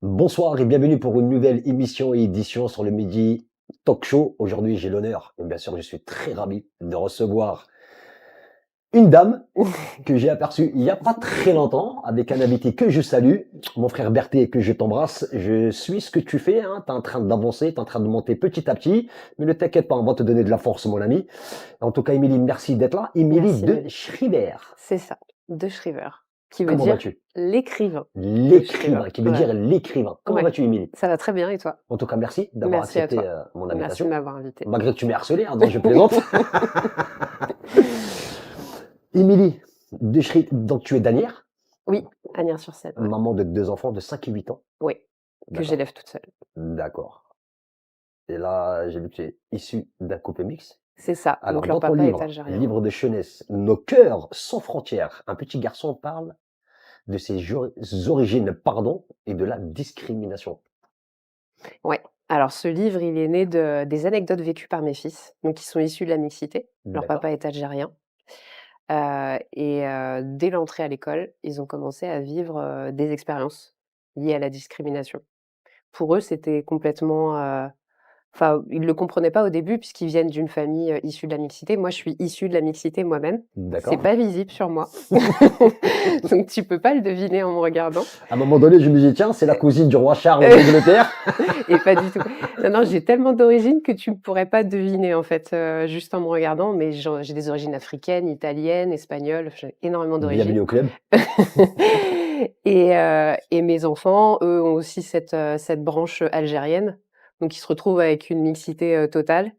Bonsoir et bienvenue pour une nouvelle émission et édition sur le Midi Talk Show. Aujourd'hui, j'ai l'honneur, et bien sûr, je suis très ravi de recevoir une dame que j'ai aperçue il n'y a pas très longtemps avec un invité que je salue, mon frère Berthé, que je t'embrasse. Je suis ce que tu fais, hein, tu es en train d'avancer, tu es en train de monter petit à petit, mais ne t'inquiète pas, on va te donner de la force, mon ami. En tout cas, Émilie, merci d'être là. Émilie Merci de Mehdi. Schreiber. C'est ça, de Shriver, qui veut Comment dire vas-tu? l'écrivain de Shriver. L'écrivain, qui veut Ouais, dire l'écrivain. Comment ouais, vas-tu, Émilie? ça va très bien et toi? En tout cas, merci d'avoir Merci à accepté toi. mon Merci de invitation. m'avoir invité. Malgré que tu m'aies harcelé, hein, donc je plaisante. Émilie, donc tu es danière, Oui, Agnières-sur-Seine, ouais. maman de deux enfants de 5 et 8 ans. Oui, que D'accord, j'élève toute seule. d'accord. Et là, j'ai vu que tu es issu d'un couple mixte. C'est ça, Alors, donc leur dans ton papa est livre, algérien. livre de jeunesse, Nos cœurs sans frontières, un petit garçon parle de ses origines, pardon, et de la discrimination. Ouais. Alors ce livre, il est né des anecdotes vécues par mes fils, donc qui sont issus de la mixité. Leur D'accord? papa est algérien. Dès l'entrée à l'école, ils ont commencé à vivre, des expériences liées à la discrimination. Pour eux, c'était complètement, enfin, ils le comprenaient pas au début puisqu'ils viennent d'une famille, issue de la mixité. Moi, je suis issue de la mixité moi-même. C'est D'accord. pas visible sur moi, donc tu peux pas le deviner en me regardant. À un moment donné, je me dis, tiens, c'est la cousine du roi Charles Heu d'Angleterre. et pas du tout. Non, non, j'ai tellement d'origines que tu ne pourrais pas deviner, en fait, juste en me regardant, mais j'ai des origines africaines, italiennes, espagnoles, j'ai énormément d'origines. Bienvenue au club. Et mes enfants, eux, ont aussi cette branche, algérienne, donc ils se retrouvent avec une mixité, totale.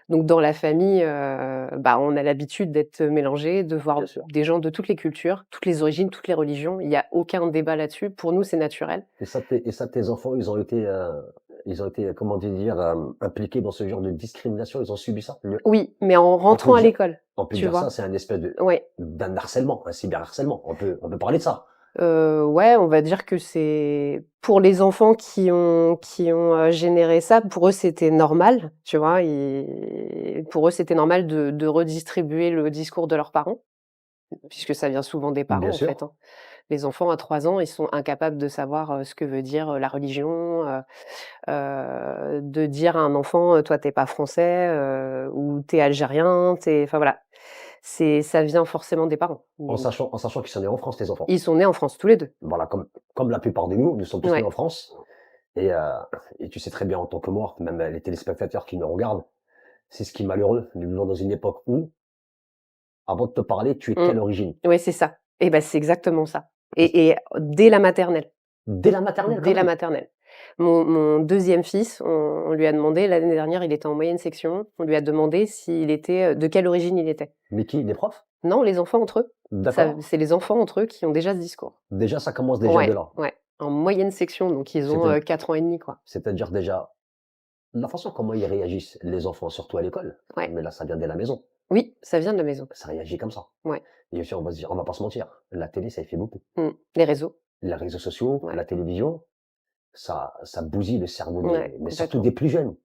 Donc dans la famille, bah, on a l'habitude d'être mélangés, de voir Bien sûr. des gens de toutes les cultures, toutes les origines, toutes les religions. Il y a aucun débat là-dessus. Pour nous, c'est naturel. Et ça, tes enfants, ils ont été, comment dire, impliqués dans ce genre de discrimination, ils ont subi ça? Oui, mais en On peut rentrant à dire, l'école, on peut tu dire ça, vois? c'est un espèce Ouais. d'un harcèlement, un cyberharcèlement. On peut parler de ça. Ouais, on va dire que c'est pour les enfants qui ont généré ça, pour eux, c'était normal, tu vois? Pour eux, c'était normal de redistribuer le discours de leurs parents, puisque ça vient souvent des Bien parents, en fait, sûr. hein. Les enfants à 3 ans, ils sont incapables de savoir, ce que veut dire, la religion, de dire à un enfant, «Toi, tu es pas français», ou «Tu es algérien», enfin voilà. Ça vient forcément des parents. En Donc sachant, en sachant qu'ils sont nés en France, tes enfants. ils sont nés en France tous les 2. Voilà, comme la plupart de nous sommes tous nés en Ouais. France. Et, euh, et tu sais très bien en tant que moi, même les téléspectateurs qui nous regardent, c'est ce qui est malheureux. Nous vivons dans une époque où, avant de te parler, tu es de Mmh. quelle origine? Ouais, c'est ça. Et ben c'est exactement ça. Et Et dès la maternelle, dès la maternelle, quand dès la même. maternelle. Mon 2e fils, on lui a demandé l'année dernière, il était en moyenne section, on lui a demandé s'il était, de quelle origine il était. Mais qui? Les profs? Non, les enfants entre eux. Ça D'accord. c'est les enfants entre eux qui ont déjà ce discours. Déjà, ça commence déjà de Ouais, là. ouais, en moyenne section, donc ils ont, C'est-à-dire 4 ans et demi, quoi. c'est-à-dire déjà, la façon comment ils réagissent, les enfants, surtout à l'école, Ouais. mais là, ça vient dès la maison. Oui, ça vient de la maison. Ça réagit comme ça. Ouais. Et aussi, on va se dire, on va pas se mentir, la télé, ça y fait beaucoup. Mmh. Les réseaux. Les réseaux sociaux, Ouais. la télévision, ça bousille le cerveau Ouais, mais surtout complètement. des plus jeunes.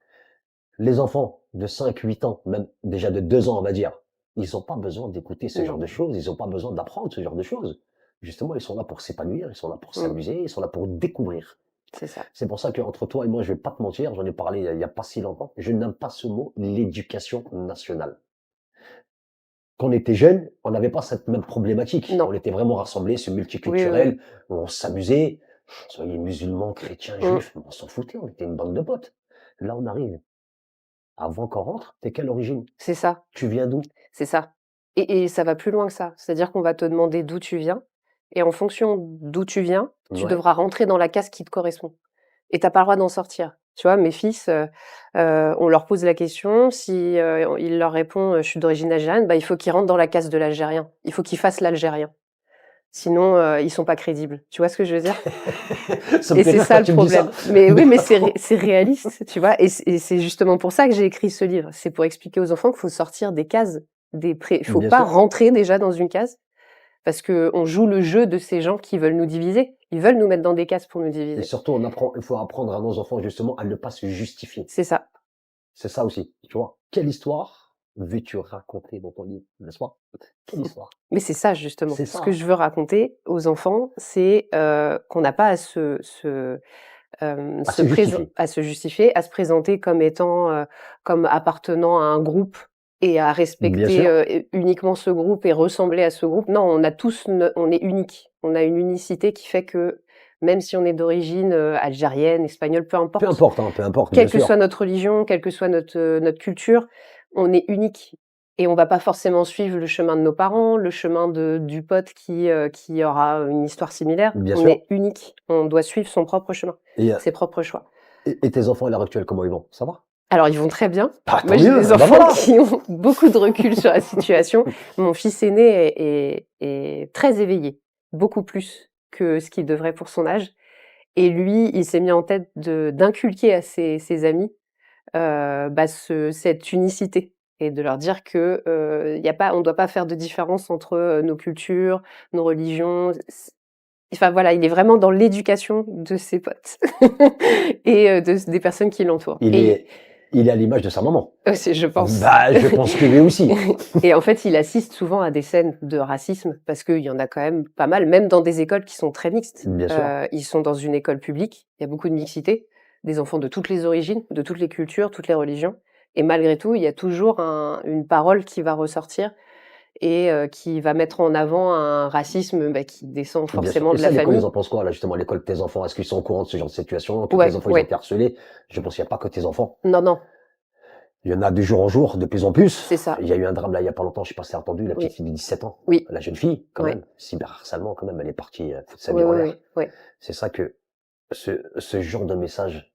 Les enfants de 5, 8 ans, même déjà de 2 ans, on va dire, ils n'ont pas besoin d'écouter ce genre Non. de choses, ils n'ont pas besoin d'apprendre ce genre de choses. Justement, ils sont là pour s'épanouir, ils sont là pour Mmh. s'amuser, ils sont là pour découvrir. C'est ça. C'est pour ça qu'entre toi et moi, je vais pas te mentir, j'en ai parlé il y a pas si longtemps, je n'aime pas ce mot, l'éducation nationale. Quand on était jeunes, on n'avait pas cette même problématique. Non. On était vraiment rassemblés, c'est Oui, oui, oui. multiculturel, on s'amusait, soyez musulmans, chrétiens, Mmh. juifs, on s'en foutait, on était une bande de potes. Là, on arrive, avant qu'on rentre, t'es quelle origine? C'est ça. Tu viens d'où? C'est ça. Et ça va plus loin que ça. C'est-à-dire qu'on va te demander d'où tu viens et en fonction d'où tu viens, tu Ouais. devras rentrer dans la case qui te correspond et tu as pas le droit d'en sortir. Tu vois, mes fils, on leur pose la question, si, il leur répond: «Je suis d'origine algérienne», bah, il faut qu'ils rentrent dans la case de l'algérien. Il faut qu'ils fassent l'algérien. Sinon, ils sont pas crédibles. Tu vois ce que je veux dire? Ça me Et fait c'est rire ça quand le tu me dis ça. problème. Mais Mais oui, mais c'est réaliste, tu vois? Et c'est justement pour ça que j'ai écrit ce livre. C'est pour expliquer aux enfants qu'il faut sortir des cases, il faut bien pas sûr. rentrer déjà dans une case, parce qu'on joue le jeu de ces gens qui veulent nous diviser. Ils veulent nous mettre dans des cases pour nous Et diviser. surtout, il faut apprendre à nos enfants justement à ne pas se justifier. C'est ça. C'est ça aussi, tu vois. Quelle histoire veux-tu raconter dans ton livre, n'est-ce pas? Quelle histoire? Mais c'est ça justement. C'est Ce que ça. je veux raconter aux enfants, c'est, qu'on n'a pas à À se justifier. à se justifier, à se présenter comme étant, comme appartenant à un groupe et à Bien respecter, sûr, uniquement ce groupe et ressembler à ce groupe. Non, on est unique. On a une unicité qui fait que même si on est d'origine, algérienne, espagnole, peu importe, bien quelle que sûr. soit notre religion, quelle que soit notre culture, on est unique et on va pas forcément suivre le chemin de nos parents, le chemin de du pote qui aura une histoire similaire. Bien On sûr. est unique. On doit suivre son propre chemin, Et, ses propres choix. tes enfants à l'heure actuelle, comment ils vont? Ça va? Alors ils vont très bien. Ah, Moi, tant j'ai des mieux, bah enfants voilà! qui ont beaucoup de recul sur la situation. Mon fils aîné est très éveillé, beaucoup plus que ce qu'il devrait pour son âge et lui, il s'est mis en tête d'inculquer à ses amis bah, cette unicité et de leur dire que, y a pas on doit pas faire de différence entre, nos cultures, nos religions. Enfin voilà, il est vraiment dans l'éducation de ses potes et des personnes qui l'entourent Il et est il est à l'image de sa maman. aussi je pense Bah, je pense que lui aussi. et en fait, il assiste souvent à des scènes de racisme parce qu'il y en a quand même pas mal, même dans des écoles qui sont très mixtes. Bien sûr. Ils sont dans une école publique, il y a beaucoup de mixité, des enfants de toutes les origines, de toutes les cultures, toutes les religions et malgré tout, il y a toujours une parole qui va ressortir et qui va mettre en avant un racisme, bah, qui descend Bien sûr. forcément Et de ça, la l'école, ils famille. en pensent quoi, là, justement, à l'école de tes enfants? Est-ce qu'ils sont au courant de ce genre de situation, que tes Ouais, enfants, ils ont ouais. été harcelés? Je pense qu'il n'y a pas que tes enfants. Non, non, Il y en a de jour en jour, de plus en plus. c'est ça. Il y a eu un drame, là, il y a pas longtemps, je sais pas si t'as entendu, la petite Oui, fille de 17 ans. oui, La jeune fille, quand ouais. même. Cyberharcèlement, quand même, elle est partie, foutre sa vie Oui, en oui, l'air. oui, ouais. C'est ça que, ce genre de message,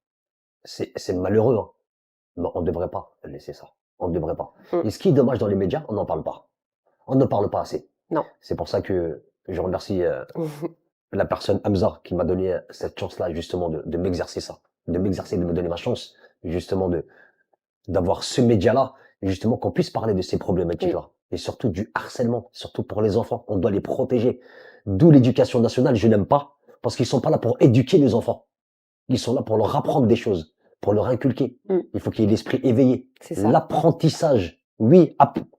c'est malheureux, hein. Mais on ne devrait pas laisser ça. On ne devrait pas. Mmh. Et ce qui est dommage dans les médias, on n'en parle pas. On ne parle pas assez. Non. C'est pour ça que je remercie la personne Hamza qui m'a donné cette chance-là, justement, de m'exercer ça, de m'exercer, de me donner ma chance, justement, d'avoir ce média-là, et justement, qu'on puisse parler de ces Oui, problématiques-là. Et surtout du harcèlement, surtout pour les enfants. On doit les protéger. D'où l'éducation nationale, je n'aime pas, parce qu'ils sont pas là pour éduquer les enfants. Ils sont là pour leur apprendre des choses, pour leur inculquer. mmh, Il faut qu'il y ait l'esprit éveillé. c'est ça, L'apprentissage. Oui,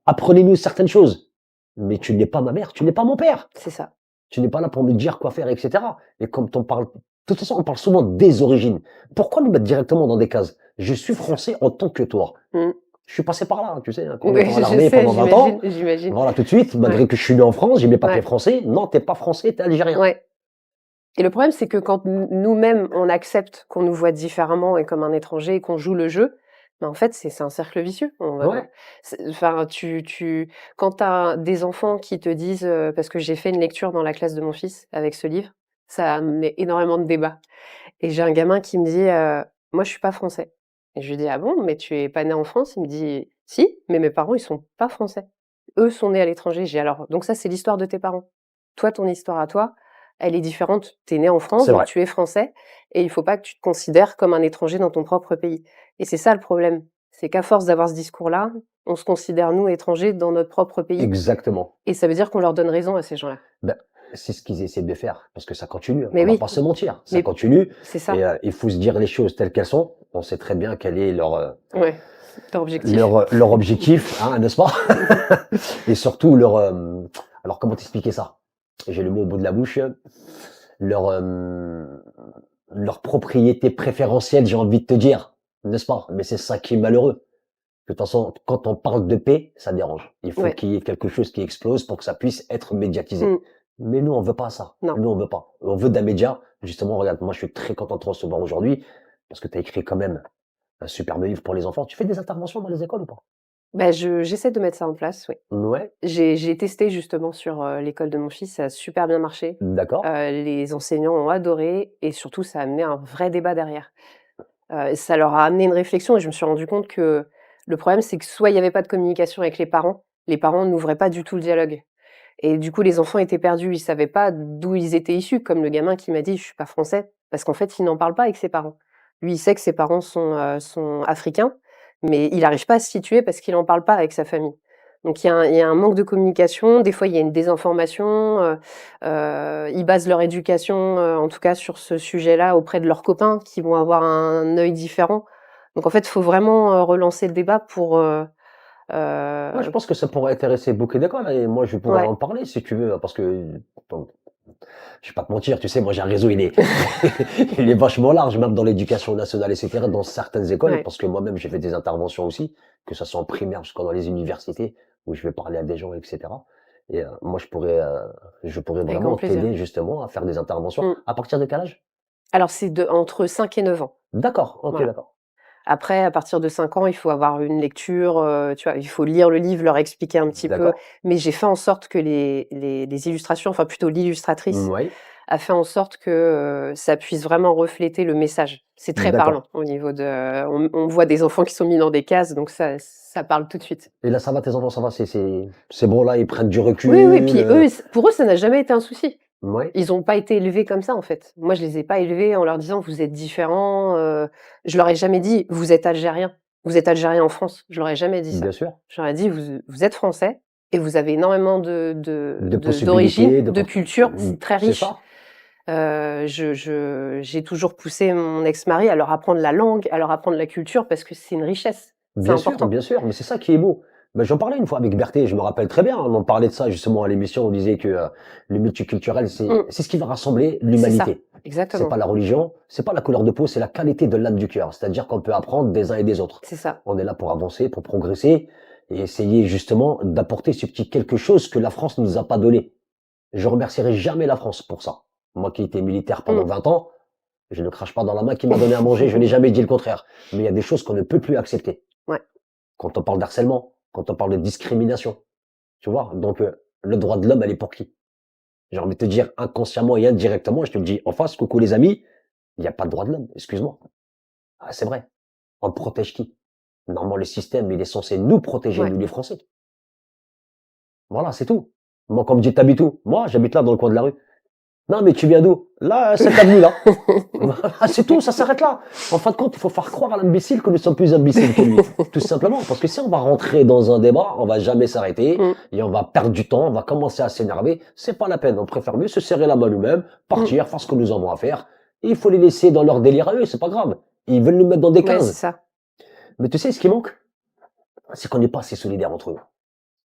apprenez-nous certaines choses. Mais tu n'es pas ma mère, tu n'es pas mon père. c'est ça. Tu n'es pas là pour me dire quoi faire, etc. Et comme on parle, de toute façon, on parle souvent des origines. Pourquoi nous mettre directement dans des cases? Je suis C'est ça. français en tant que toi. Mmh. Je suis passé par là, hein, tu sais, Oui, combattant à je l'armée sais, pendant 20 ans. j'imagine. Voilà, tout de suite, Ouais, malgré que je suis né en France, j'ai mes papiers ouais, français. Non, t'es pas français, t'es algérien. ouais et le problème, c'est que quand nous-mêmes, on accepte qu'on nous voit différemment et comme un étranger et qu'on joue le jeu, ben, en fait, c'est un cercle vicieux. On va Ouais, enfin, quand tu as des enfants qui te disent, parce que j'ai fait une lecture dans la classe de mon fils avec ce livre, ça a amené énormément de débats et j'ai un gamin qui me dit, «Moi, je suis pas français» et je lui dis: «Ah bon? Mais tu es pas né en France?» Il me dit: «Si, mais mes parents, ils sont pas français. Eux sont nés à l'étranger». J'ai dit: «Alors, donc ça, c'est l'histoire de tes parents. Toi, ton histoire à toi, elle est différente. Tu es né en France, c'est donc vrai. tu es français et il faut pas que tu te considères comme un étranger dans ton propre pays» et c'est ça le problème. C'est qu'à force d'avoir ce discours-là, on se considère, nous, étrangers dans notre propre pays Exactement. et ça veut dire qu'on leur donne raison à ces gens-là. Ben, c'est ce qu'ils essaient de faire, parce que ça continue, hein. Mais On va oui, pas se mentir, ça mais continue. c'est Et ça. il faut se dire les choses telles qu'elles sont. On sait très bien quel est Ouais, leur objectif. leur objectif, hein, n'est-ce pas? Et surtout alors comment t'expliquer ça? J'ai le mot au bout de la bouche. Leur, leur propriété préférentielle, j'ai envie de te dire, n'est-ce pas? Mais c'est ça qui est malheureux. De toute façon, quand on parle de paix, ça dérange. Il faut Ouais, qu'il y ait quelque chose qui explose pour que ça puisse être médiatisé. mmh, Mais nous, on veut pas ça. non. Nous, on veut pas. On veut d'un média. Justement, regarde, moi, je suis très content de te recevoir aujourd'hui parce que tu as écrit quand même un superbe livre pour les enfants. Tu fais des interventions dans les écoles ou pas? Bah, j'essaie de mettre ça en place, oui. Ouais, J'ai testé justement sur, l'école de mon fils, ça a super bien marché. d'accord. Les enseignants ont adoré et surtout ça a amené un vrai débat derrière. Ça leur a amené une réflexion et je me suis rendu compte que le problème, c'est que soit il y avait pas de communication avec les parents n'ouvraient pas du tout le dialogue et du coup, les enfants étaient perdus. Ils savaient pas d'où ils étaient issus, comme le gamin qui m'a dit: «Je suis pas français», parce qu'en fait, il n'en parle pas avec ses parents. Lui, il sait que ses parents sont africains, mais il arrive pas à se situer parce qu'il en parle pas avec sa famille. Donc il y a un manque de communication, des fois il y a une désinformation, ils basent leur éducation, en tout cas sur ce sujet-là auprès de leurs copains qui vont avoir un œil différent. Donc en fait, il faut vraiment, relancer le débat pour, Ouais, je pense que ça pourrait intéresser beaucoup d'écoles et moi, je pourrais ouais, en parler si tu veux, parce que bon, Je vais pas te mentir, tu sais, moi j'ai un réseau, il est vachement large, même dans l'éducation nationale, etc., dans certaines écoles, Ouais, parce que moi-même j'ai fait des interventions aussi, que ce soit en primaire jusqu'à dans les universités, où je vais parler à des gens, etc. Et moi je pourrais avec grand vraiment plaisir. t'aider justement à faire des interventions. Mmh. À partir de quel âge? Alors c'est entre 5 et 9 ans, D'accord, ok, voilà. d'accord. Après, à partir de 5 ans, il faut avoir une lecture, tu vois? Il faut lire le livre, leur expliquer un petit peu, D'accord. mais j'ai fait en sorte que les illustrations, enfin plutôt l'illustratrice, Oui, a fait en sorte que, ça puisse vraiment refléter le message. C'est très d'accord. parlant au niveau de on voit des enfants qui sont mis dans des cases, donc ça parle tout de suite. Et là, ça va, tes enfants, ça va, c'est bon, là, ils prennent du Oui, oui, recul. puis eux, pour eux, ça n'a jamais été un souci. Ouais, Ils ont pas été élevés comme ça, en fait. Moi, je les ai pas élevés en leur disant: «Vous êtes différents», je leur ai jamais dit: vous êtes algérien en France». Je leur ai jamais dit ça. bien sûr. Je leur ai dit: «Vous êtes français et vous avez énormément De d'origines, possibilités, de culture, c'est très c'est riche». ça. J'ai toujours poussé mon ex-mari à leur apprendre la langue, à leur apprendre la culture parce que c'est une richesse, c'est important. Bien sûr, mais c'est ça qui est beau. Ben, j'en parlais une fois avec Berthé, je me rappelle très bien, on en parlait de ça justement à l'émission, on disait que le multiculturel, Mmh, c'est ce qui va rassembler c'est ça, l'humanité. C'est pas exactement, la religion, c'est pas la couleur de peau, c'est la qualité de l'âme du cœur. C'est-à-dire qu'on peut apprendre des uns et des autres. c'est ça. On est là pour avancer, pour progresser et essayer justement d'apporter ce petit quelque chose que la France ne nous a pas donné. Je remercierai jamais la France pour ça. Moi qui étais militaire pendant Mmh. 20 ans, je ne crache pas dans la main qui m'a donné à manger, je n'ai jamais dit le contraire. Mais il y a des choses qu'on ne peut plus accepter. Ouais, Quand on parle d'harcèlement, quand on parle de discrimination, tu vois? Donc, le droit de l'homme, elle est pour qui? J'ai envie de te dire inconsciemment et indirectement, je te le dis en face, coucou les amis, il y a pas de droit de l'homme, excuse-moi. Ah, c'est vrai. On protège qui? Normalement, le système, il est censé nous protéger, ouais. nous les Français. Voilà, c'est tout. Moi, comme dit, tu où? Moi, j'habite là, dans le coin de la rue. Non, mais tu viens d'où? Là, cette avenue-là. Voilà, c'est tout, ça s'arrête là. En fin de compte, il faut faire croire à l'imbécile que nous sommes plus imbéciles que lui. Tout simplement. Parce que si on va rentrer dans un débat, on va jamais s'arrêter Mmh, et on va perdre du temps, on va commencer à s'énerver. C'est pas la peine. On préfère mieux se serrer la main nous-mêmes, mmh. partir, faire ce que nous avons à faire. Et il faut les laisser dans leur délire à eux, c'est pas grave. Ils veulent nous mettre dans des Ouais, c'est cases. ça. Mais tu sais, ce qui manque, c'est qu'on n'est pas assez solidaires entre eux.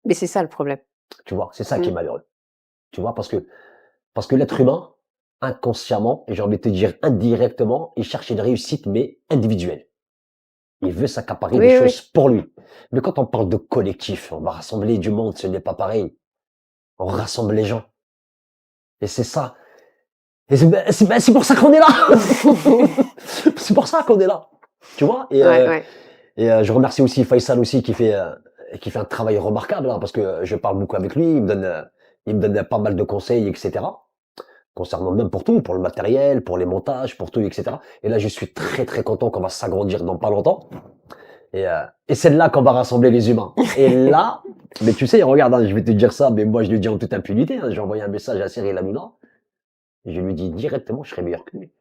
Mais c'est ça le problème. Tu vois, c'est ça qui Mmh. est malheureux. Tu vois, parce que l'être humain, inconsciemment, et j'ai envie de te dire indirectement, il cherche une réussite, mais individuelle. Il veut s'accaparer des Oui, oui. choses pour lui. Mais quand on parle de collectif, on va rassembler du monde, ce n'est pas pareil. On rassemble les gens. Et c'est ça. Et c'est pour ça qu'on est là. C'est pour ça qu'on est là. Tu vois? Ouais, ouais. Je remercie aussi Faisal aussi qui fait un travail remarquable, hein, parce que je parle beaucoup avec lui. Il me donne pas mal de conseils, etc. Concernant même pour tout, pour le matériel, pour les montages, pour tout, etc. Et là, je suis très très content qu'on va s'agrandir dans pas longtemps. Et c'est là qu'on va rassembler les humains. Et là, mais tu sais, regarde, hein, je vais te dire ça, mais moi je le dis en toute impunité. Hein, j'ai envoyé un message à Cyril Hanouna et je lui dis directement, je serai meilleur que lui.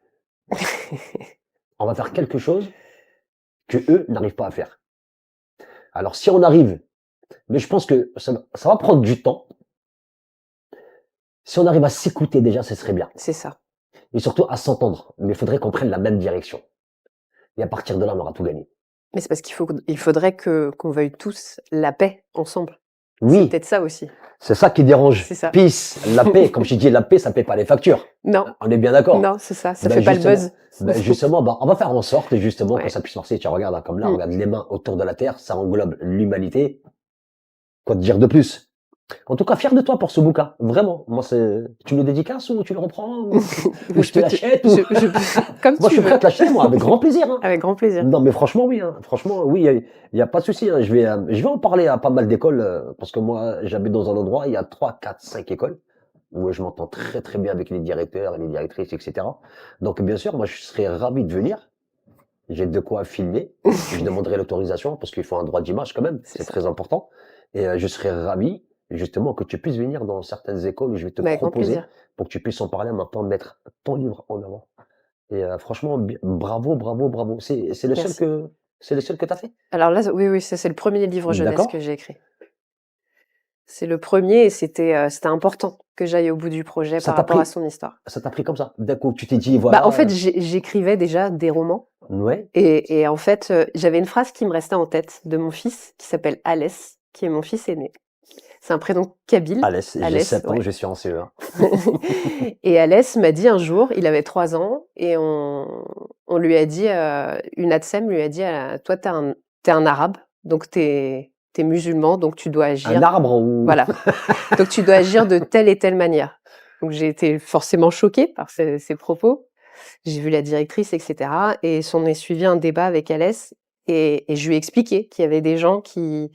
On va faire quelque chose que eux n'arrivent pas à faire. Alors si on arrive, mais je pense que ça va prendre du temps. Si on arrive à s'écouter déjà, ce serait bien. C'est ça. Et surtout à s'entendre. Mais il faudrait qu'on prenne la même direction. Et à partir de là, on aura tout gagné. Mais c'est parce il faudrait qu'on veuille tous la paix ensemble. C'est Oui, peut-être ça aussi. c'est ça qui dérange. C'est ça. Peace, la paix. Comme je dis, la paix, ça paie pas les factures. Non, On est bien d'accord. non, c'est ça, ça Ben fait pas le justement, buzz. on va faire en sorte justement que Ouais. ça puisse marcher. Tu regardes hein, comme là, Mmh. regarde les mains autour de la terre, ça englobe l'humanité. Quoi te dire de plus? En tout cas, fier de toi pour ce bouquin. Vraiment. Moi, tu me le dédicaces ou tu le reprends ou je Je te peux te l'achète ou comme moi, je tu suis prêt veux, à te l'acheter, moi, avec grand plaisir. Hein. avec grand plaisir. Non, mais franchement, oui. Hein. Franchement, oui. Il y a pas de souci. Hein. Je vais en parler à pas mal d'écoles parce que moi, j'habite dans un endroit. Il y a 3, 4, 5 écoles où je m'entends très très bien avec les directeurs et les directrices, etc. Donc, bien sûr, moi, je serais ravi de venir. J'ai de quoi filmer. Je demanderai l'autorisation parce qu'il faut un droit d'image quand même. C'est C'est ça. très important. Et je serais ravi, justement, que tu puisses venir dans certaines écoles où je vais te Bah, avec grand proposer plaisir. pour que tu puisses en parler en même temps, mettre ton livre en avant. Et franchement, bravo, bravo, bravo. Merci. C'est le seul que tu as fait? Alors là, oui, oui, ça c'est le premier livre jeunesse D'accord. que j'ai écrit. C'est le premier et c'était important que j'aille au bout du projet Ça par t'a rapport à pris, son histoire. ça t'a pris comme ça. D'un coup, tu t'es dit, Bah, en voilà, fait, j'écrivais déjà des romans ouais, et en fait, j'avais une phrase qui me restait en tête de mon fils qui s'appelle Alès, qui est mon fils aîné. C'est un prénom kabyle. Alès, j'ai Alès, 7 ans, ouais. je suis en CE1. Et Alès m'a dit un jour, il avait 3 ans et on lui a dit, une ATSEM lui a dit: «Toi, tu es un arabe, donc tu es musulman, donc tu dois Un agir» arbre ou voilà, «donc tu dois agir de telle et telle manière». Donc j'ai été forcément choquée par ces propos. J'ai vu la directrice et cetera et s'en est suivi un débat avec Alès et je lui ai expliqué qu'il y avait des gens qui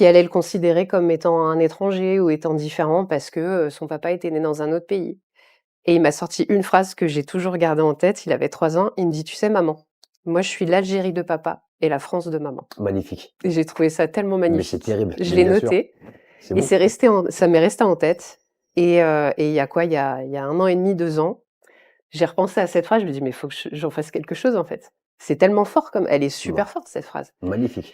allaient le considérer comme étant un étranger ou étant différent parce que, son papa était né dans un autre pays. Et il m'a sorti une phrase que j'ai toujours gardée en tête, il avait 3 ans, il me dit: «Tu sais maman, moi je suis l'Algérie de papa et la France de maman». magnifique. Et j'ai trouvé ça tellement Mais c'est magnifique. terrible, Je mais l'ai bien sûr, noté c'est et beau. ça m'est resté en tête et il y a quoi? Il y a 1 an et demi, 2 ans, j'ai repensé à cette phrase, je me dis: «Mais il faut que j'en fasse quelque chose en fait». C'est tellement fort comme elle est super Bah, forte cette phrase. magnifique.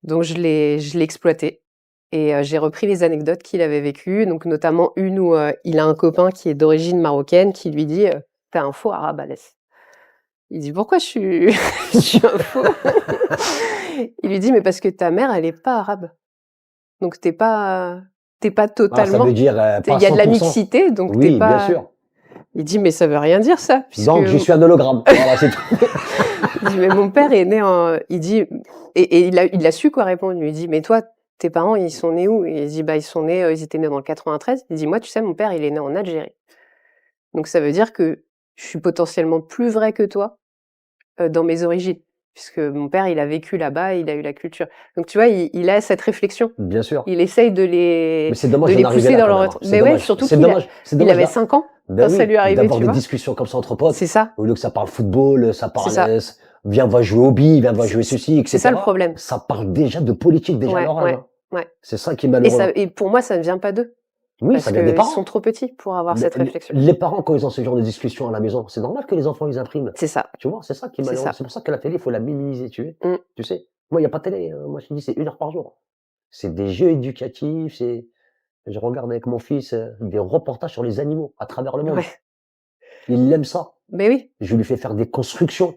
Donc je l'ai exploitée et j'ai repris les anecdotes qu'il avait vécues, donc notamment une où, il a un copain qui est d'origine marocaine qui lui dit, «Tu es un faux arabe, Alès». Il dit: «Pourquoi je suis je suis un faux?» Il lui dit: «Mais parce que ta mère, elle est pas arabe, donc tu es pas Ah, ça veut totalement dire, il pas y a de la 100%. mixité, donc tu es Oui, bien pas». sûr. Il dit: «Mais ça veut rien dire ça, puisque» Donc je suis un hologramme. Voilà, c'est tout. il dit: «Mais mon père est né en» il dit et il a su quoi répondre. Il lui dit: «Mais toi, tes parents, ils sont nés où?» Et il dit: «Bah, ils étaient nés dans le 93». Il dit: «Moi, tu sais, mon père, il est né en Algérie. Donc ça veut dire que je suis potentiellement plus vrai que toi, dans mes origines, puisque mon père, il a vécu là-bas, il a eu la culture». Donc tu vois, il a cette réflexion. Bien sûr. Il essaye Mais c'est dommage d'en les arriver pousser là dans quand leur même, autre hein. C'est mais ouais, dommage. surtout C'est qu'il dommage. C'est il dommage avait là. 5 ans Ben quand ça oui, lui est arrivé, d'avoir tu des vois? discussions comme ça entre potes, C'est ça, au lieu que ça parle football, ça c'est parle, ça. viens, on va jouer au billes, viens, on va jouer ceci, C'est ça le etc. problème. Ça parle déjà de politique déjà à Ouais, leur âge, ouais, hein. ouais. C'est ça qui est malheureux. Et pour moi, ça ne vient pas d'eux. Oui, ça Parce vient des qu'ils sont parents. trop petits pour avoir Mais cette réflexion. les parents, quand ils ont ce genre de discussion à la maison, c'est normal que les enfants, ils impriment. C'est ça, Tu vois, c'est ça qui est c'est malheureux. ça. C'est pour ça que la télé, il faut la minimiser, Mmh, tu sais. Moi, il y a pas de télé, moi, je te dis, c'est 1 heure par jour. C'est des jeux éducatifs, je regarde avec mon fils, des reportages sur les animaux à travers le monde. ouais. Il aime ça. Mais oui, Je lui fais faire des constructions.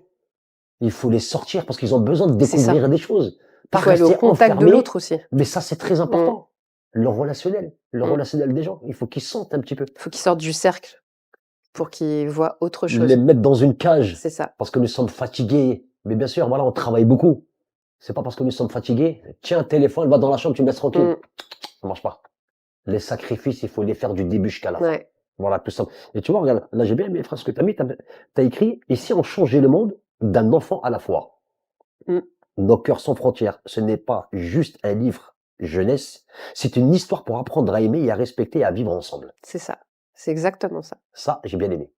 Il faut les sortir parce qu'ils ont besoin de c'est ça. découvrir des choses. Il Pas faut aller au rester contact de enfermés, l'autre aussi. mais ça, c'est très Mmh, important. Le mmh. relationnel des gens, il faut qu'ils sentent un petit peu. Faut qu'ils sortent du cercle pour qu'ils voient autre Les chose. mettre dans une cage C'est ça. parce que nous sommes fatigués. Mais bien sûr, voilà, on travaille beaucoup. C'est pas parce que nous sommes fatigués. Tiens, téléphone, va dans la chambre, tu me laisses tranquille. Mmh, Ça marche pas. Les sacrifices, il faut les faire du début jusqu'à la fin. ouais, Voilà, tout simple. Et tu vois, regarde, là, j'ai bien aimé les phrases que tu as mis. Tu as écrit, et si on changeait le monde d'un enfant à la fois? mmh, Nos cœurs sans frontières, ce n'est pas juste un livre jeunesse, c'est une histoire pour apprendre à aimer et à respecter et à vivre ensemble. c'est ça. C'est exactement ça. Ça, j'ai bien aimé.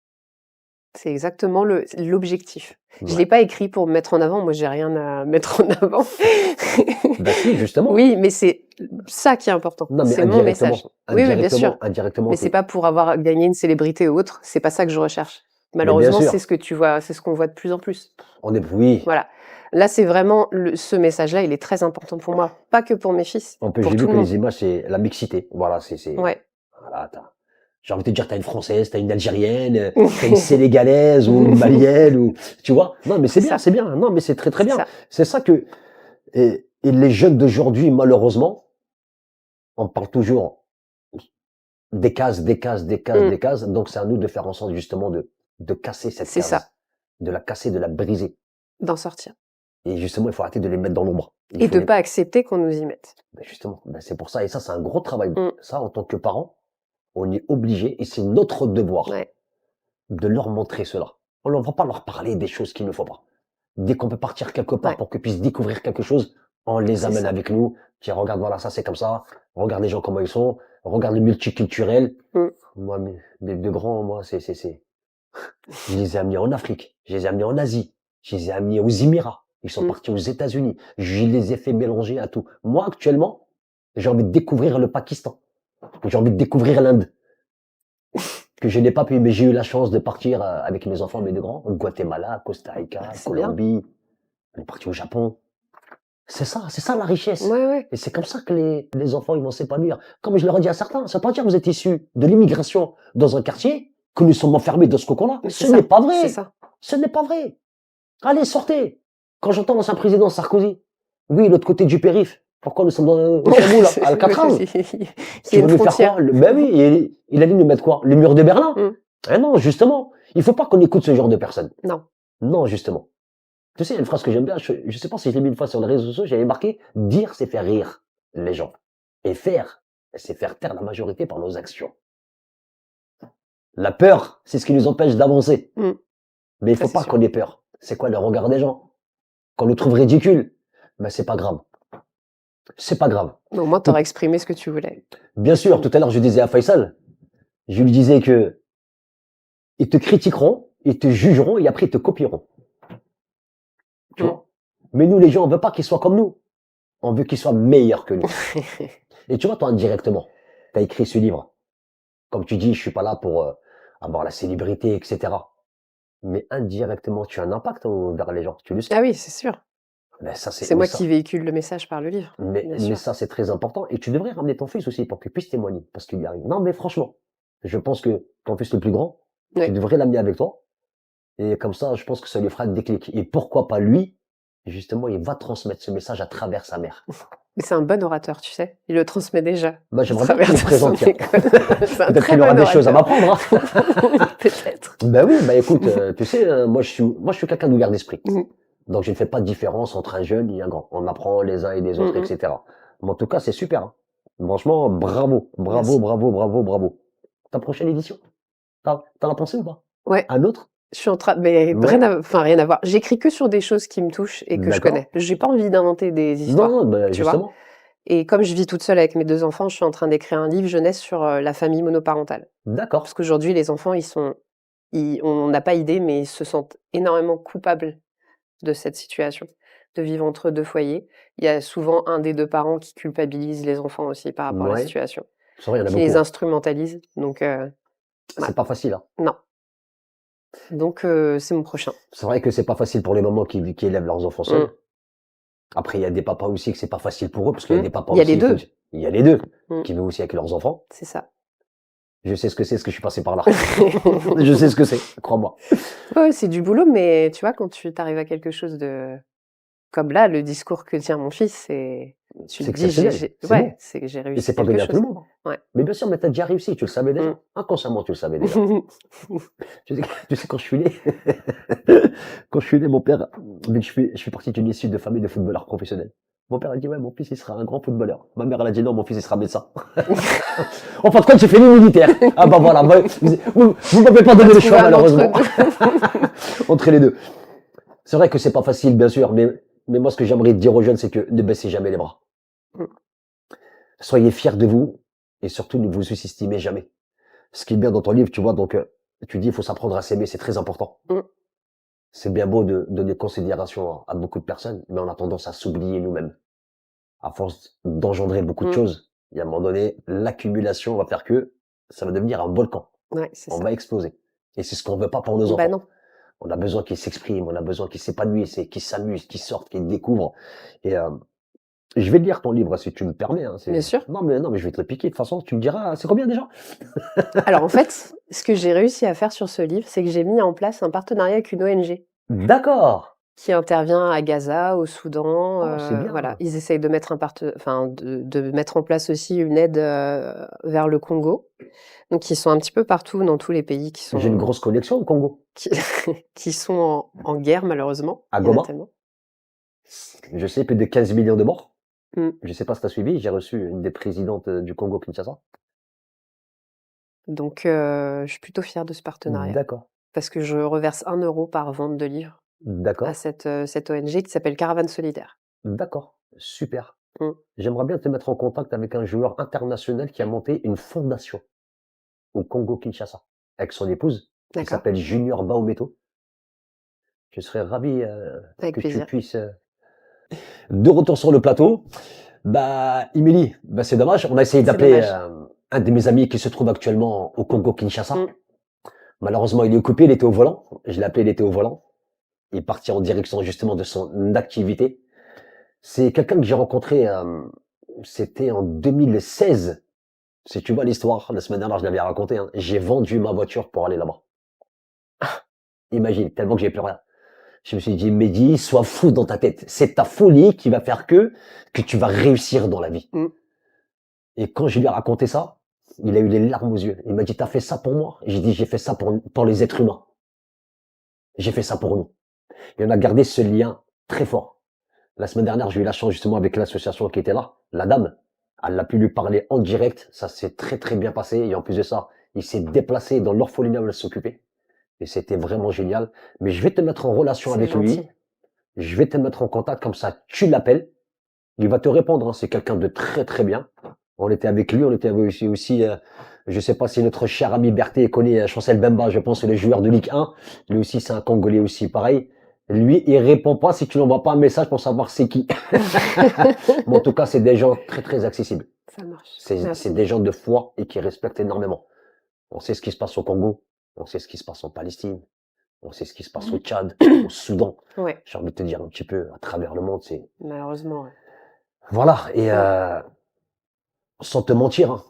C'est exactement l'objectif. Je Ouais. l'ai pas écrit pour me mettre en avant, moi j'ai rien à mettre en avant. Bah si, justement. Oui, mais c'est ça qui est important. Non, mais C'est mon message. Oui, oui, bien sûr. indirectement, Mais c'est pas pour avoir gagné une célébrité ou autre, c'est pas ça que je recherche. mais bien Malheureusement, c'est sûr, ce que tu vois, c'est ce qu'on voit de plus en plus. oui, Voilà. Là, c'est vraiment ce message-là, il est très important pour moi, pas que pour mes fils, pour j'ai vu tout le que monde. les images, c'est la mixité. Voilà, Ouais. voilà, j'ai envie de te dire, t'as une Française, t'as une Algérienne, t'as une Sénégalaise ou une Malienne ou, tu vois. Non, mais C'est ça, c'est bien. Non, mais c'est très, très c'est bien. ça. C'est ça que, et les jeunes d'aujourd'hui, malheureusement, on parle toujours des cases, des cases, des cases, Mmh, des cases. Donc, c'est à nous de faire en sorte, justement, de casser cette c'est ça, case, de la casser, de la briser. d'en sortir Et justement, il faut arrêter de les mettre dans l'ombre. Il et faut de pas accepter qu'on nous y mette. ben justement, ben c'est pour ça. Et ça, c'est un gros travail. Mmh, Ça, en tant que parent, on est obligé, et c'est notre devoir, ouais, de leur montrer cela. On ne va pas leur parler des choses qu'il ne faut pas. Dès qu'on peut partir quelque part ouais, pour qu'ils puissent découvrir quelque chose, on les c'est amène ça. avec nous. Tiens, regarde, voilà, ça c'est comme ça. Regarde les gens comment ils sont. Regarde le multiculturel. Mmh, Moi, mes deux grands, moi, je les ai amenés en Afrique. Je les ai amenés en Asie. Je les ai amenés aux Émirats. Ils sont mmh. partis aux États-Unis. Je les ai fait mélanger à tout. Moi, actuellement, j'ai envie de découvrir le Pakistan. J'ai envie de découvrir l'Inde. Que je n'ai pas pu, mais j'ai eu la chance de partir avec mes enfants, mes deux grands, au Guatemala, Costa Bah, Rica, c'est bien. Colombie. On est parti au Japon. C'est ça la richesse. Ouais, ouais, Et c'est comme ça que les enfants, ils vont s'épanouir. Comme je leur ai dit à certains, ça veut pas dire que vous êtes issus de l'immigration dans un quartier, que nous sommes enfermés dans ce cocon-là. mais c'est Ce n'est ça, pas c'est vrai. ça. Ce n'est pas vrai. Allez, sortez. Quand j'entends l'ancien président Sarkozy, oui, l'autre côté du périph', Pourquoi nous sommes au Cameroun, là, à Alcatraz? Il y Tu a veux une nous faire frontière. quoi? Ben oui, il a dit nous mettre quoi? Le mur de Berlin? Mmh. Eh non, justement. Il faut pas qu'on écoute ce genre de personnes. Non. Non, justement. Tu sais, il y a une phrase que j'aime bien, je sais pas si je l'ai mis une fois sur les réseaux sociaux, j'avais marqué, dire c'est faire rire les gens. Et faire, c'est faire taire la majorité par nos actions. La peur, c'est ce qui nous empêche d'avancer. Mmh. Mais il Ça, faut c'est pas sûr. qu'on ait peur. C'est quoi le regard des gens? Qu'on nous trouve ridicule? Ben c'est pas grave. C'est pas grave. Mais au moins, tu auras exprimé ce que tu voulais. Bien sûr, tout à l'heure, je disais à Faisal, je lui disais que ils te critiqueront, ils te jugeront et après ils te copieront. Tu Mmh. vois? Mais nous, les gens, on veut pas qu'ils soient comme nous. On veut qu'ils soient meilleurs que nous. Et tu vois, toi, indirectement, tu as écrit ce livre. Comme tu dis, je suis pas là pour avoir la célébrité, etc. Mais indirectement, tu as un impact vers les gens. Tu le sais. Ah oui, c'est sûr. Mais ça, C'est moi qui véhicule le message par le livre, bien mais sûr. ça, c'est très important. Et tu devrais ramener ton fils aussi pour qu'il puisse témoigner, parce qu'il y arrive. Non, mais franchement, je pense que ton fils le plus grand, tu Oui. devrais l'amener avec toi. Et comme ça, je pense que ça lui fera un déclic. Et pourquoi pas lui, justement, il va transmettre ce message à travers sa mère. Mais c'est un bon orateur, tu sais. Il le transmet déjà. Bah, à j'aimerais bien travers qu'il me de son présente, tiens. école. C'est un Peut-être très qu'il aura bon des choses à orateur. m'apprendre, hein. Peut-être. Ben oui, bah écoute, tu sais, moi je suis quelqu'un d'ouvert d'esprit. Mmh. Donc je ne fais pas de différence entre un jeune et un grand. On apprend les uns et les autres, Mmh mh. etc. Mais en tout cas, c'est super, hein. Franchement, bravo, bravo, Merci. bravo, bravo, bravo. Ta prochaine édition, t'en as pensé ou pas? Ouais, Un autre? je suis en train mais Ouais, rien à voir. J'écris que sur des choses qui me touchent et que je d'accord. connais. J'ai pas envie d'inventer des Non, histoires, non, ben tu vois? justement. Et comme je vis toute seule avec mes 2 enfants, je suis en train d'écrire un livre jeunesse sur, la famille monoparentale. Parce D'accord. qu'aujourd'hui, les enfants, on n'a pas idée, mais ils se sentent énormément coupables de cette situation, de vivre entre 2 foyers. Il y a souvent un des 2 parents qui culpabilise les enfants aussi par rapport à la Ouais. situation, C'est vrai, il y en a qui les beaucoup, hein. instrumentalise, donc ouais, C'est pas facile, hein. non. Donc c'est mon prochain. C'est vrai que c'est pas facile pour les mamans qui élèvent leurs enfants Mmh. seuls. Après, il y a des papas aussi que c'est pas facile pour eux, parce qu'il y a Mmh. des papas Il y a les aussi, 2. il y a les deux, Mmh. qui vivent aussi avec leurs enfants. C'est ça. Je sais ce que c'est, ce que je suis passé par là. Je sais ce que c'est, crois-moi. Ouais, c'est du boulot, mais tu vois, quand tu arrives à quelque chose de comme là, le discours que tient mon fils, c'est tu C'est te dis: exceptionnel, c'est ouais, beau. c'est que j'ai Et réussi c'est pas quelque donné à tout le chose. monde, hein. Ouais. Mais bien sûr, mais tu as déjà réussi, tu le savais déjà. Mmh. Inconsciemment, tu le savais déjà. Tu sais, quand je suis né, quand je suis né, mon père, vu que je fais partie d'une issue de famille de footballeurs professionnels. Mon père a dit, ouais, mon fils, il sera un grand footballeur. Ma mère, elle a dit, non, mon fils, il sera médecin. En fin de compte, j'ai fait le militaire. Ah bah voilà, vous m'avez pas donné le choix, malheureusement. Entre les deux. C'est vrai que c'est pas facile, bien sûr, mais moi, ce que j'aimerais dire aux jeunes, c'est que ne baissez jamais les bras. Mmh. Soyez fiers de vous et surtout ne vous sous-estimez jamais. Ce qui est bien dans ton livre, tu vois, donc tu dis il faut s'apprendre à s'aimer, c'est très important. Mmh. C'est bien beau de donner considération à beaucoup de personnes, mais on a tendance à s'oublier nous-mêmes. À force d'engendrer beaucoup de Mmh. choses, et à un moment donné, l'accumulation va faire que ça va devenir un volcan. Ouais, c'est On ça. va exploser. Et c'est ce qu'on veut pas pour nos Bah enfants. non. On a besoin qu'ils s'expriment, on a besoin qu'ils s'épanouissent, qu'ils s'amusent, qu'ils sortent, qu'ils découvrent. Et je vais lire ton livre si tu me permets, hein, Bien sûr. non, mais je vais te le piquer. De toute façon, tu me diras, c'est combien déjà? Alors en fait, ce que j'ai réussi à faire sur ce livre, c'est que j'ai mis en place un partenariat avec une ONG D'accord. qui intervient à Gaza, au Soudan, Oh, c'est voilà. bien. Ils essayent de mettre de mettre en place aussi une aide, vers le Congo. Donc ils sont un petit peu partout dans tous les pays J'ai une grosse connexion au Congo. qui qui sont en guerre malheureusement. À Il y en a Goma. tellement. Je sais, plus de 15 millions de morts. Mmh. Je sais pas si tu as suivi, j'ai reçu une des présidentes du Congo Kinshasa. Donc je suis plutôt fière de ce partenariat D'accord, parce que je reverse 1 € par vente de livres à d'accord, cette ONG qui s'appelle Caravane Solidaire. d'accord, super. Mmh. J'aimerais bien te mettre en contact avec un joueur international qui a monté une fondation au Congo Kinshasa avec son épouse qui D'accord, s'appelle Junior Baometo. Je serais ravi avec que tu plaisir. puisses. De retour sur le plateau, bah, Émilie, bah, c'est dommage. On a essayé C'est d'appeler dommage. un de mes amis qui se trouve actuellement au Congo Kinshasa. Mmh. Malheureusement, il est occupé, il était au volant. Je l'ai appelé, il était au volant. Il est parti en direction justement de son activité. C'est quelqu'un que j'ai rencontré, c'était en 2016. Si tu vois l'histoire, la semaine dernière, je l'avais raconté, hein. J'ai vendu ma voiture pour aller là-bas. Imagine, tellement que j'ai plus rien. Je me suis dit, Mehdi, sois fou dans ta tête. C'est ta folie qui va faire que tu vas réussir dans la vie. Mmh. Et quand je lui ai raconté ça, il a eu les larmes aux yeux. Il m'a dit, t'as fait ça pour moi? J'ai dit, j'ai fait ça pour les êtres humains. J'ai fait ça pour nous. Et on a gardé ce lien très fort. La semaine dernière, j'ai eu la chance justement avec l'association qui était là, la dame. Elle a pu lui parler en direct. Ça s'est très très bien passé. Et en plus de ça, il s'est déplacé dans l'orphelinat où elle s'occupait. Et c'était vraiment génial. Mais je vais te mettre en relation C'est avec gentil. lui. Je vais te mettre en contact, comme ça tu l'appelles. Il va te répondre, hein. C'est quelqu'un de très très bien. On était avec lui, on était avec aussi, je sais pas si notre cher ami Berthet connaît Chancel Bemba, je pense, le joueur de Ligue 1. Lui aussi, c'est un Congolais aussi, pareil. Lui, il répond pas si tu n'envoies pas un message pour savoir c'est qui. Mais en tout cas, c'est des gens très très accessibles. Ça marche. C'est Merci. des gens de foi et qui respectent énormément. On sait ce qui se passe au Congo, on sait ce qui se passe en Palestine, on sait ce qui se passe au Tchad, au Soudan. Ouais, J'ai envie de te dire un petit peu à travers le monde, c'est malheureusement, ouais. voilà. Et Ouais. sans te mentir, hein,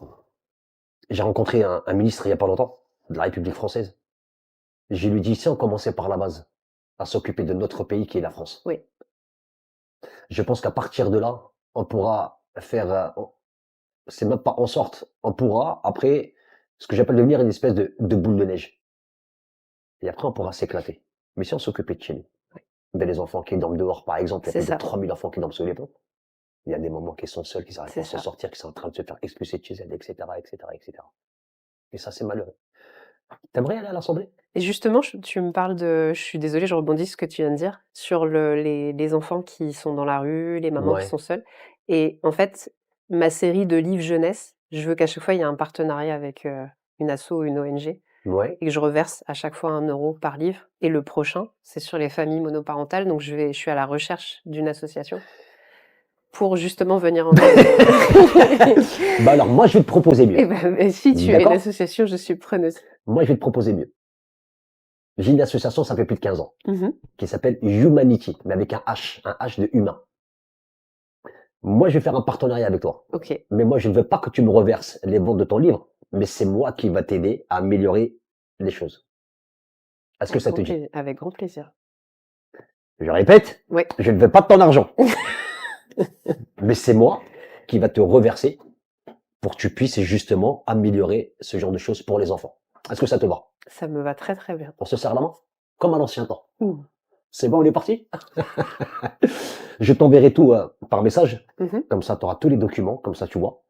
j'ai rencontré un ministre il y a pas longtemps de la République française. Je lui dis si on commençait par la base, à s'occuper de notre pays qui est la France. Oui. Je pense qu'à partir de là, on pourra faire, c'est même pas en sorte, on pourra après, ce que j'appelle devenir une espèce de boule de neige. Et après, on pourra s'éclater. Mais si on s'occupait de chez nous, ben, les enfants qui dorment dehors, par exemple, il y a C'est plus de ça. 3000 enfants qui dorment sous les ponts. Il y a des moments qui sont seuls, qui n'arrivent pas C'est à s'en ça. sortir, qui sont en train de se faire expulser de chez elles, etc., etc., etc. Et ça, c'est malheureux. T'aimerais aller à l'Assemblée? Et justement, tu me parles de je suis désolée, je rebondis sur ce que tu viens de dire, sur les enfants qui sont dans la rue, les mamans qui Ouais, sont seules et en fait, ma série de livres jeunesse, je veux qu'à chaque fois, il y ait un partenariat avec, une asso ou une ONG ouais. et que je reverse à chaque fois 1 € par livre et le prochain, c'est sur les familles monoparentales donc je suis à la recherche d'une association pour justement venir en aide. Bah alors, moi, je vais te proposer mieux. Et ben, si tu as une D'accord? association, je suis preneuse. Moi, je vais te proposer mieux. J'ai une association, ça fait plus de 15 ans, Mmh. qui s'appelle Humanity, mais avec un H de humain. Moi, je vais faire un partenariat avec toi. OK. Mais moi, je ne veux pas que tu me reverses les ventes de ton livre, mais c'est moi qui va t'aider à améliorer les choses. Est-ce que ça te dit? Avec grand plaisir. Je répète, Ouais. je ne veux pas de ton argent, mais c'est moi qui va te reverser pour que tu puisses justement améliorer ce genre de choses pour les enfants. Est-ce que ça te va? Ça me va très, très bien. On se serre la main? Comme à l'ancien temps. Mmh. C'est bon, on est parti? Je t'enverrai tout par message, Mmh. comme ça tu auras tous les documents, comme ça tu vois.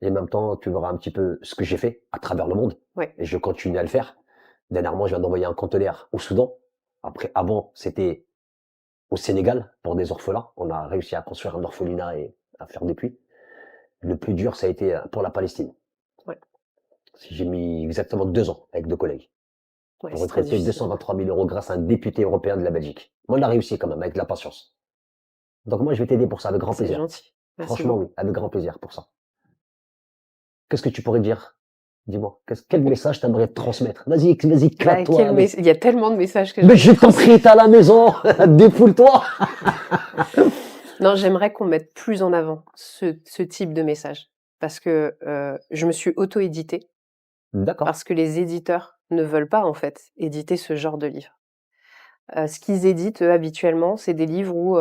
Et en même temps, tu verras un petit peu ce que j'ai fait à travers le monde. Ouais. Et je continue à le faire. Dernièrement, je viens d'envoyer un conteneur au Soudan. Après, avant, c'était au Sénégal pour des orphelins. On a réussi à construire un orphelinat et à faire des puits. Le plus dur, ça a été pour la Palestine. Ouais. J'ai mis exactement 2 ans avec 2 collègues Ouais, pour c'est très récolter difficile. 223 000 euros grâce à un député européen de la Belgique. Mais on a réussi quand même avec de la patience. Donc moi, je vais t'aider pour ça avec grand C'est plaisir. gentil. Merci Franchement, oui, beaucoup. avec grand plaisir pour ça. Qu'est-ce que tu pourrais dire? Dis-moi, quel message t'aimerais transmettre? Vas-y, vas-y, Bah, éclate-toi avec. il y a tellement de messages que Mais j'aimerais je t'en prie, t'es à la maison, défoule-toi. Non, j'aimerais qu'on mette plus en avant ce type de message parce que, je me suis auto-éditée D'accord. parce que les éditeurs ne veulent pas, en fait, éditer ce genre de livre. Ce qu'ils éditent, eux, habituellement, c'est des livres où,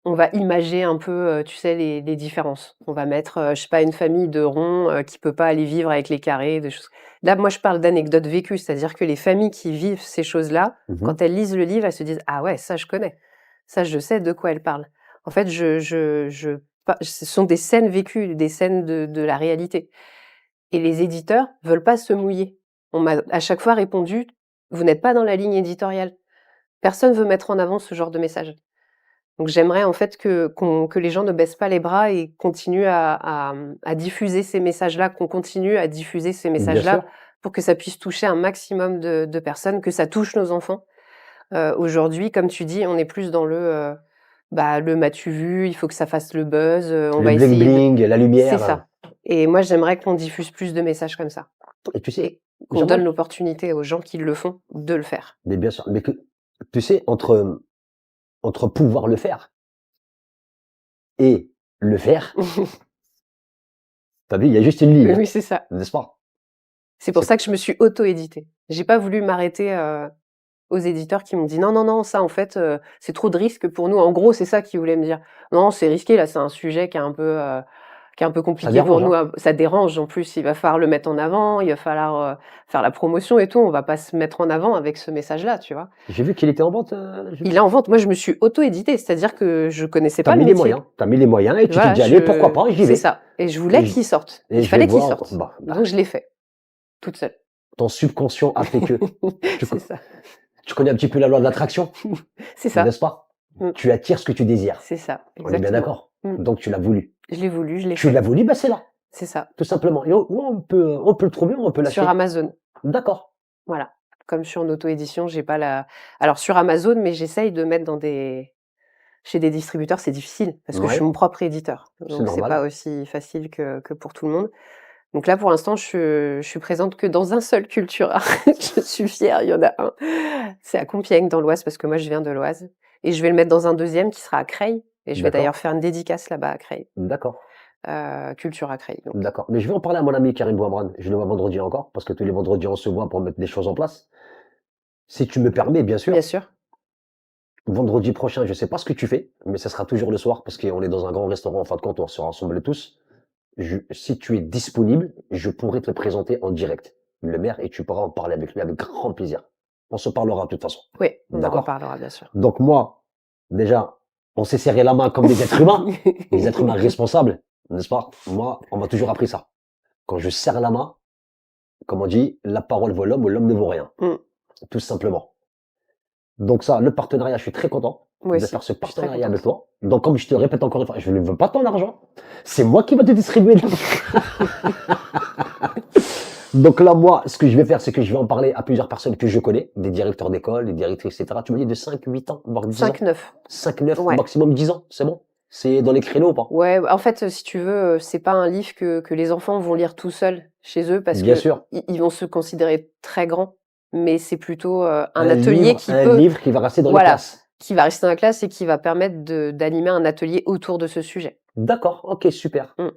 on va imager un peu, tu sais, les différences. On va mettre, je sais pas, une famille de ronds, qui peut pas aller vivre avec les carrés, des choses là, moi, je parle d'anecdotes vécues, c'est-à-dire que les familles qui vivent ces choses-là, Mhm. quand elles lisent le livre, elles se disent: «Ah ouais, ça je connais. Ça je sais de quoi elle parle». En fait, je pa ce sont des scènes vécues, des scènes de la réalité et les éditeurs veulent pas se mouiller. On m'a à chaque fois répondu: «Vous n'êtes pas dans la ligne éditoriale». Personne veut mettre en avant ce genre de message. Donc j'aimerais en fait que les gens ne baissent pas les bras et continuent à diffuser ces messages-là, qu'on continue à diffuser ces Bien messages-là sûr. pour que ça puisse toucher un maximum de personnes, que ça touche nos enfants. Aujourd'hui, comme tu dis, on est plus dans bah, le «m'as-tu vu?» Il faut que ça fasse le buzz, on Le va bling essayer de bling, la c'est lumière. ça et moi j'aimerais qu'on diffuse plus de messages comme ça Et tu sais, et qu'on donne j'aimerais, l'opportunité aux gens qui le font de le faire. mais bien sûr, mais que, tu sais, entre pouvoir le faire et le faire, t'as vu, il y a juste une ligne, Oui, c'est ça. n'est-ce pas? C'est pour C'est ça que je me suis auto-éditée. J'ai pas voulu m'arrêter, aux éditeurs qui m'ont dit: «Non, non, non, ça en fait, c'est trop de risques pour nous». En gros, c'est ça qu'ils voulaient me dire. «Non, c'est risqué là, c'est un sujet qui est un peu Ça compliqué pour dérange, nous hein? à» ça dérange en plus, il va falloir le mettre en avant, il va falloir, faire la promotion et tout. On va pas se mettre en avant avec ce message-là, tu vois? J'ai vu qu'il était en vente, j'ai Il vu. est en vente. Moi, je me suis auto-éditée, c'est-à-dire que je connaissais Tu as pas le mis les métier. moyens, tu as mis les moyens et tu t'es Voilà, dit: «Allez, pourquoi pas, j'y c'est vais ça et je et voulais je qu'il sorte. et Il je vais fallait qu'il voir». sorte. Bah, Donc je l'ai fait, toute seule. ton subconscient a fait que. Tu C'est co ça. tu connais un petit peu la loi de l'attraction, C'est ça. n'est-ce pas? Mmh. Tu attires ce que tu désires. C'est ça, On est bien exactement. d'accord? Mmh. Donc tu l'as voulu. Je l'ai voulu, je l'ai Tu l'as fait. voulu, bah, c'est là, C'est ça. tout simplement et on peut le trouver, on peut Sur l'acheter. Amazon, D'accord, voilà. Comme je suis en auto-édition, j'ai pas la alors sur Amazon, mais j'essaye de mettre dans des chez des distributeurs, c'est difficile parce que je suis ouais, mon propre éditeur. c'est Donc c'est normal. pas aussi facile que pour tout le monde. Donc là, pour l'instant, je suis présente que dans un seul Cultura. Je suis fière, il y en a un. C'est à Compiègne, dans l'Oise, parce que moi, je viens de l'Oise et je vais le mettre dans un deuxième qui sera à Creil et je vais D'accord, d'ailleurs faire une dédicace là-bas à Creil, d'accord, Cultura Creil, donc. d'accord. Mais je vais en parler à mon ami Karim Bouamrane. Je le vois vendredi encore, parce que tous les vendredis, on se voit pour mettre des choses en place. Si tu me permets, bien Bien sûr, sûr. vendredi prochain, je sais pas ce que tu fais, mais ça sera toujours le soir, parce qu'on est dans un grand restaurant, en fin de compte, on se rassemble tous. Si tu es disponible, je pourrais te le présenter en direct, le maire, et tu pourras en parler avec lui avec grand plaisir. On se parlera de toute façon. Oui, on en D'accord? reparlera, bien sûr. Donc moi, déjà, on s'est serré la main comme des êtres humains, des êtres humains responsables, n'est-ce pas? Moi, on m'a toujours appris ça. Quand je serre la main, comme on dit, la parole vaut l'homme ou l'homme ne vaut rien. Mmh. Tout simplement. Donc ça, le partenariat, je suis très content Moi de faire aussi, ce je suis très partenariat avec contente. toi. Donc comme je te le répète encore une fois, je ne veux pas ton argent. C'est moi qui va te distribuer. Donc là, moi, ce que je vais faire, c'est que je vais en parler à plusieurs personnes que je connais, des directeurs d'école, des directrices, etc. Tu me dis de 5, 8 ans, voire 10 ans. 5-9. 5, 9, Ouais. maximum 10 ans, c'est bon? C'est dans les créneaux ou pas? Ouais, en fait, si tu veux, c'est pas un livre que les enfants vont lire tout seuls chez eux parce Bien qu'ils sûr. ils vont se considérer très grands, mais c'est plutôt, un Un atelier livre, qui un peut livre qui va rester dans les voilà, classes. qui va rester dans la classe et qui va permettre d'animer un atelier autour de ce sujet. D'accord, ok, super. Mmh.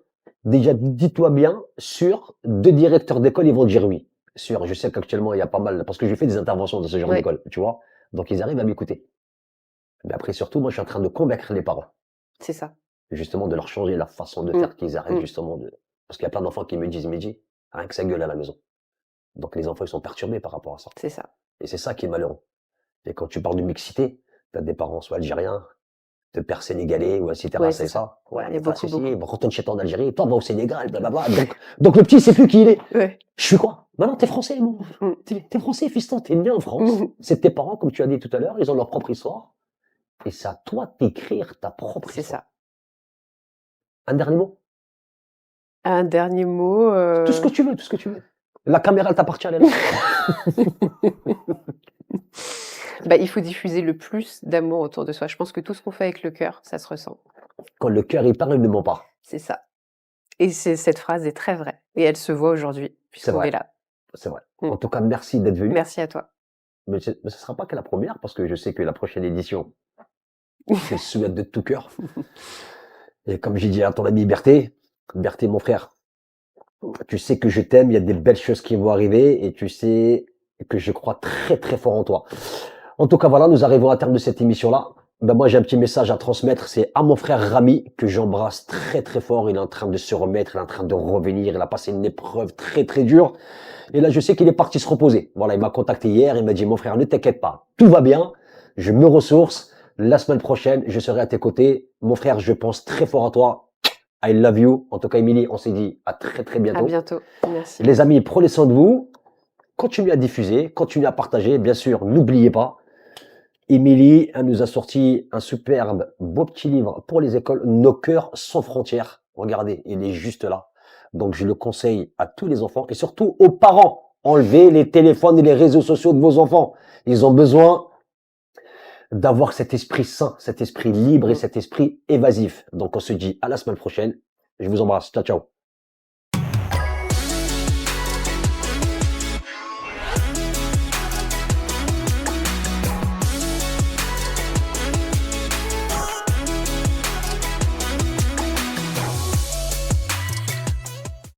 Déjà, dis-toi bien, sur 2 directeurs d'école, ils vont dire oui. Sur, je sais qu'actuellement, il y a pas mal, parce que j'ai fait des interventions dans ce genre Ouais, d'école, tu vois. Donc, ils arrivent à m'écouter. Mais après, surtout, moi, je suis en train de convaincre les parents, c'est ça. justement, de leur changer la façon de Mmh. faire, qu'ils arrêtent Mmh. justement de. Parce qu'il y a plein d'enfants qui me disent, Mehdi, rien que ça gueule à la maison. Donc, les enfants, ils sont perturbés par rapport à ça. C'est ça. Et c'est ça qui est malheureux. Et quand tu parles de mixité, t'as des parents soit algériens, de pères sénégalais, ou etc. Ouais, C'est c'est ça. ça. Ouais, Il y a t'as beaucoup, ceci, beaucoup. retourne chez toi en Algérie, toi, va au Sénégal, blablabla. Donc le petit, sait plus qui il est. Ouais. Je suis quoi? Bah non, t'es français, mon. Mmh. T'es français, fiston, t'es né en France. Mmh. C'est tes parents, comme tu as dit tout à l'heure, ils ont leur propre histoire. Et c'est à toi d'écrire ta propre C'est histoire. ça. Un dernier mot? Un dernier mot, Tout ce que tu veux, tout ce que tu veux. La caméra, elle t'appartient, elle est là. bah, il faut diffuser le plus d'amour autour de soi. Je pense que tout ce qu'on fait avec le cœur, ça se ressent. Quand le cœur, il parle, il ne ment pas. C'est ça et cette phrase est très vraie et elle se voit aujourd'hui C'est puisqu'on vrai, est là. c'est vrai. Mmh. En tout cas, merci d'être venu. Merci à toi. Mais ce ne sera pas que la première, parce que je sais que la prochaine édition, je le souhaite de tout cœur. Et comme j'ai dit à ton ami Berthé, Berthé, mon frère, tu sais que je t'aime, il y a des belles choses qui vont arriver et tu sais que je crois très très fort en toi. En tout cas, voilà, nous arrivons à terme de cette émission-là. Ben moi, j'ai un petit message à transmettre, c'est à mon frère Rami, que j'embrasse très très fort. Il est en train de se remettre, il est en train de revenir, il a passé une épreuve très très dure. Et là, je sais qu'il est parti se reposer. Voilà, il m'a contacté hier, il m'a dit, mon frère, ne t'inquiète pas, tout va bien, je me ressource. La semaine prochaine, je serai à tes côtés. Mon frère, je pense très fort à toi. I love you. En tout cas, Émilie, on s'est dit à très très À bientôt. bientôt. Merci. Les amis, prenez soin de vous. Continuez à diffuser, continuez à partager. Bien sûr, n'oubliez pas, Émilie, elle nous a sorti un superbe, beau petit livre pour les écoles, Nos cœurs sans frontières. Regardez, il est juste là. Donc, je le conseille à tous les enfants et surtout aux parents. Enlevez les téléphones et les réseaux sociaux de vos enfants. Ils ont besoin d'avoir cet esprit sain, cet esprit libre et cet esprit évasif. Donc, on se dit à la semaine prochaine. Je vous embrasse. Ciao, ciao.